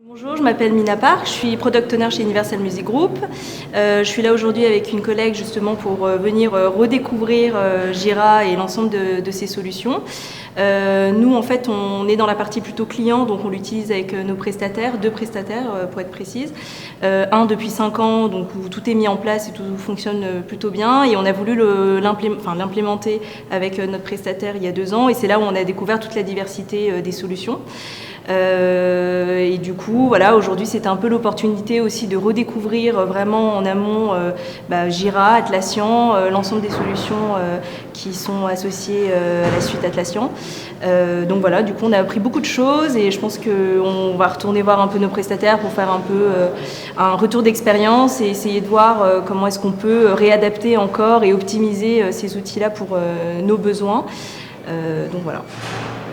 Bonjour, je m'appelle Mina Park, je suis Product Owner chez Universal Music Group. Je suis là aujourd'hui avec une collègue justement pour venir redécouvrir Jira et l'ensemble de ses solutions. Nous en fait on est dans la partie plutôt client, donc on l'utilise avec nos prestataires, 2 prestataires pour être précise. Un depuis 5 ans, donc où tout est mis en place et tout fonctionne plutôt bien, et on a voulu l'implémenter avec notre prestataire il y a 2 ans, et c'est là où on a découvert toute la diversité des solutions. Et du coup, voilà, aujourd'hui, c'était un peu l'opportunité aussi de redécouvrir vraiment en amont Jira, Atlassian, l'ensemble des solutions qui sont associées à la suite Atlassian. Donc voilà, du coup, on a appris beaucoup de choses, et je pense qu'on va retourner voir un peu nos prestataires pour faire un peu un retour d'expérience et essayer de voir comment est-ce qu'on peut réadapter encore et optimiser ces outils-là pour nos besoins. Donc voilà.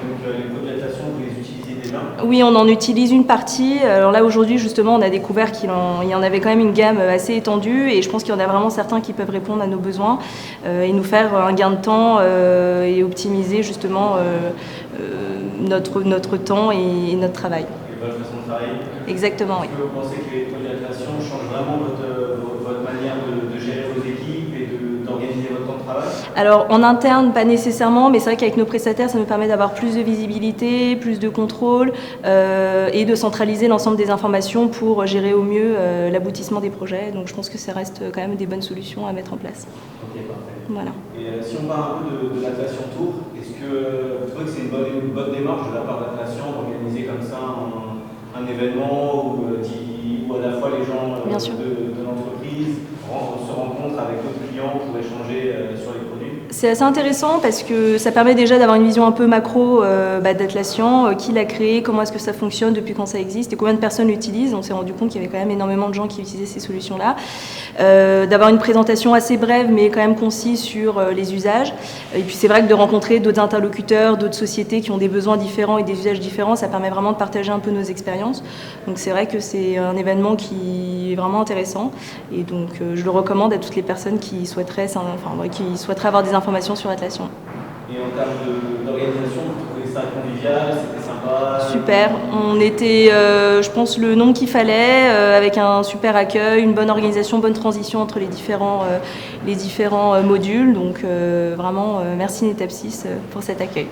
Donc les produits d'adaptation, vous les utilisez déjà? Oui, on en utilise une partie. Alors là, aujourd'hui, justement, on a découvert qu'il y en avait quand même une gamme assez étendue, et je pense qu'il y en a vraiment certains qui peuvent répondre à nos besoins et nous faire un gain de temps et optimiser justement notre temps et notre travail. Et votre façon de travailler? Exactement, oui. Est-ce que vous pensez que les produits d'adaptation changent vraiment votre manière de gérer vos équipes et d'organiser votre temps de travail? Alors en interne, pas nécessairement, mais c'est vrai qu'avec nos prestataires, ça nous permet d'avoir plus de visibilité, plus de contrôle et de centraliser l'ensemble des informations pour gérer au mieux l'aboutissement des projets. Donc je pense que ça reste quand même des bonnes solutions à mettre en place. Ok, parfait. Voilà. Et si on parle un peu de l'Atlassian Tour, est-ce que vous trouvez que c'est une bonne démarche de la part d'Atlassian d'organiser comme ça un événement où à la fois les gens de l'entreprise se rencontrent avec d'autres clients pour échanger sur les produits? C'est assez intéressant parce que ça permet déjà d'avoir une vision un peu macro d'Atlassian, qui l'a créé, comment est-ce que ça fonctionne, depuis quand ça existe et combien de personnes l'utilisent. On s'est rendu compte qu'il y avait quand même énormément de gens qui utilisaient ces solutions-là. D'avoir une présentation assez brève mais quand même concise sur les usages. Et puis c'est vrai que de rencontrer d'autres interlocuteurs, d'autres sociétés qui ont des besoins différents et des usages différents, ça permet vraiment de partager un peu nos expériences. Donc c'est vrai que c'est un événement qui est vraiment intéressant, et donc je le recommande à toutes les personnes qui souhaiteraient avoir des informations sur Atlassian. Et en termes d'organisation, vous trouvez ça convivial, c'était sympa? Super, on était, je pense, le nombre qu'il fallait, avec un super accueil, une bonne organisation, bonne transition entre les différents modules. Donc vraiment, merci Netapsys pour cet accueil.